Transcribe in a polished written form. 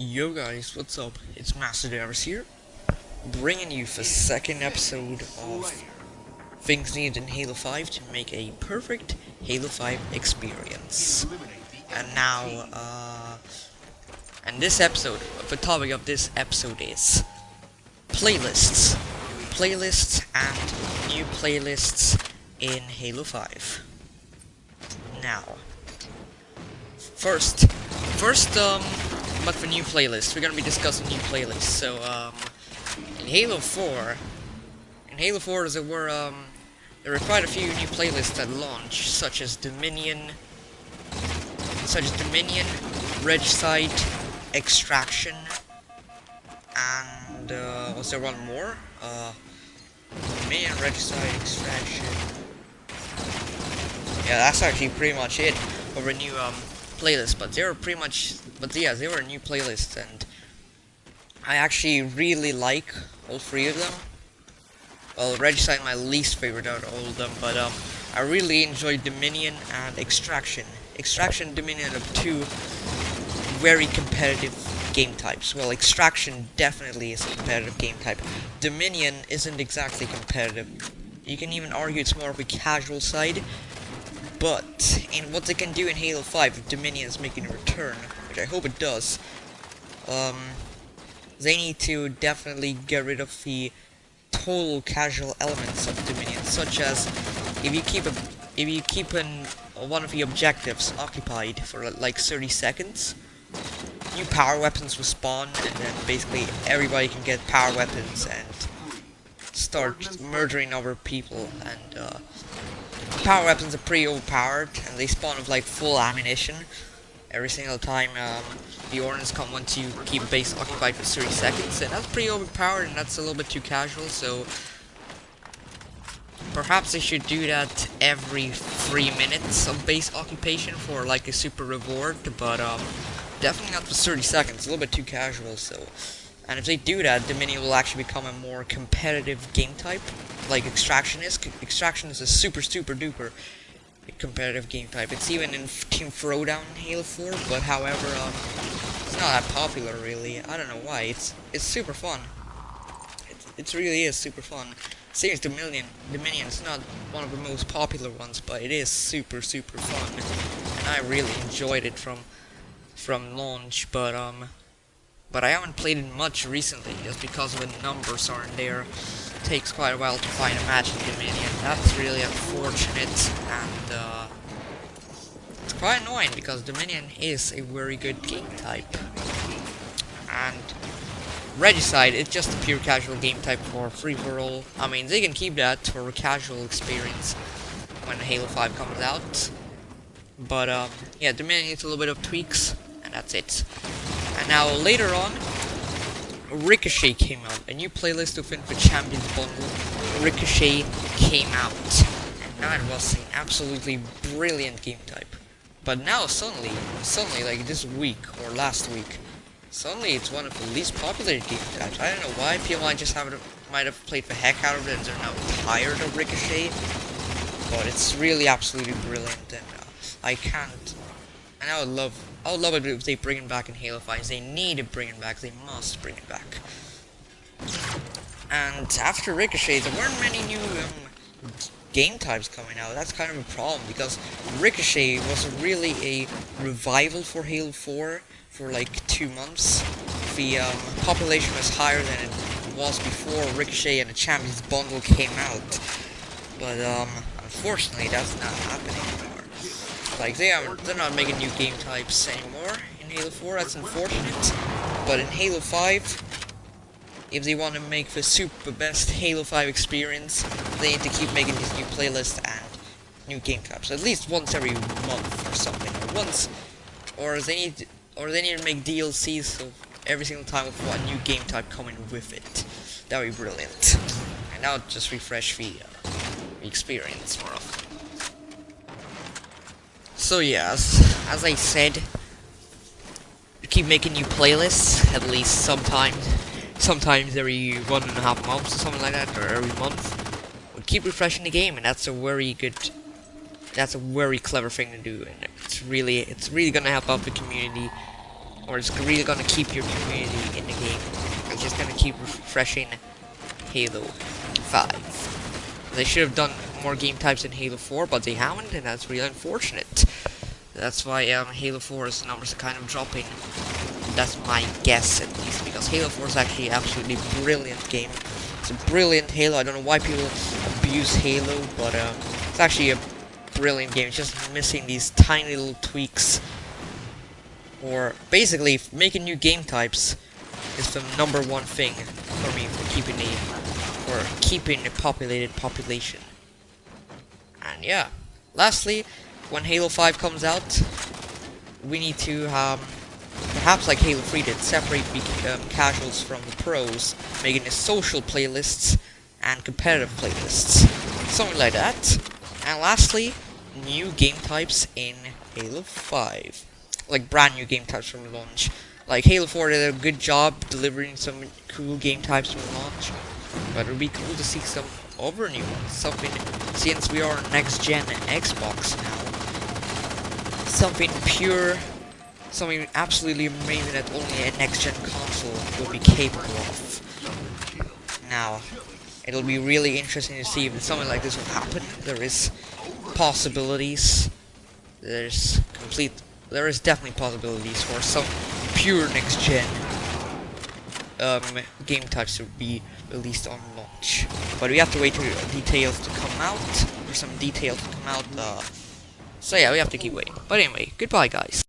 Yo guys, what's up? It's Master Davis here, bringing you the second episode of things needed in Halo 5 to make a perfect Halo 5 experience. And now, and this episode, the topic of this episode is playlists. Playlists and new playlists in Halo 5. Now, first, about the new playlist. We're gonna be discussing new playlists. So, in Halo 4, there were quite a few new playlists at launch, such as Dominion, Regicide, Extraction, and was there one more? Dominion, Regicide, Extraction. Yeah, that's actually pretty much it for a new playlist. But they were they were new playlists, and I actually really like all three of them. Well, Regicide my least favorite out of all of them, but I really enjoyed Dominion and Extraction. Extraction and Dominion are two very competitive game types. Well, Extraction definitely is a competitive game type. Dominion isn't exactly competitive. You can even argue it's more of a casual side. But in what they can do in Halo 5, if Dominion is making a return, which I hope it does, they need to definitely get rid of the total casual elements of Dominion, such as if you keep one of the objectives occupied for like 30 seconds, new power weapons will spawn, and then basically everybody can get power weapons and start murdering other people. And power weapons are pretty overpowered, and they spawn with like full ammunition every single time the ordnance come once you keep a base occupied for 30 seconds, and that's pretty overpowered, and that's a little bit too casual. So perhaps they should do that every 3 minutes of base occupation for like a super reward, but definitely not for 30 seconds, a little bit too casual. So, and if they do that, Dominion will actually become a more competitive game type, like Extraction is. Extraction is a super duper competitive game type. It's even in Team Throwdown in Halo 4, but however, it's not that popular really. I don't know why. It's super fun. It really is super fun. Same as Dominion. Dominion is not one of the most popular ones, but it is super fun, and I really enjoyed it from launch. But I haven't played it much recently, just because the numbers aren't there. It takes quite a while to find a match in Dominion. That's really unfortunate, and it's quite annoying, because Dominion is a very good game type. And Regicide is just a pure casual game type for free-for-all. I mean, they can keep that for a casual experience when Halo 5 comes out. But yeah, Dominion needs a little bit of tweaks, and that's it. And now later on, Ricochet came out, a new playlist within the Champions bundle. Ricochet came out, and that was an absolutely brilliant game type. But now suddenly, like this week or last week, suddenly it's one of the least popular game types. I don't know why. People might have played the heck out of it, and they're now tired of Ricochet. But it's really absolutely brilliant, and I can't. And I would love it if they bring it back in Halo 5. They need to bring it back. They must bring it back. And after Ricochet, there weren't many new game types coming out. That's kind of a problem, because Ricochet was really a revival for Halo 4 for like 2 months. The population was higher than it was before Ricochet and the Champions bundle came out. But unfortunately, that's not happening anymore. Like, they're not making new game types anymore in Halo 4, that's unfortunate. But in Halo 5, if they want to make the super best Halo 5 experience, they need to keep making these new playlists and new game types, at least once every month or something, or they need to make DLCs of every single time with one new game type coming with it. That would be brilliant. And that would just refresh the experience more often. So yeah, as I said, keep making new playlists, at least sometimes every 1.5 months or something like that, or every month. But keep refreshing the game, and that's a very clever thing to do, and it's really gonna help out the community or it's really gonna keep your community in the game. It's just gonna keep refreshing Halo 5. They should have done more game types in Halo 4, but they haven't, and that's really unfortunate. That's why Halo 4's numbers are kind of dropping. That's my guess, at least, because Halo 4 is actually an absolutely brilliant game. It's a brilliant Halo. I don't know why people abuse Halo, but it's actually a brilliant game. It's just missing these tiny little tweaks. Or basically, making new game types is the #1 thing for me for keeping a populated population. And yeah, lastly, when Halo 5 comes out, we need to perhaps like Halo 3 did, separate casuals from the pros, making it social playlists and competitive playlists, something like that. And lastly, new game types in Halo 5, like brand new game types from launch. Like Halo 4 did a good job delivering some cool game types from launch, but it would be cool to see some other new ones. Something, since we are on next gen Xbox now, something pure, something absolutely amazing that only a next gen console will be capable of. Now, it'll be really interesting to see if something like this will happen. There is possibilities. There is definitely possibilities for some pure next gen game types to be released on launch. But we have to wait for details to come out. For some details to come out. So yeah, we have to keep waiting. But anyway, goodbye guys.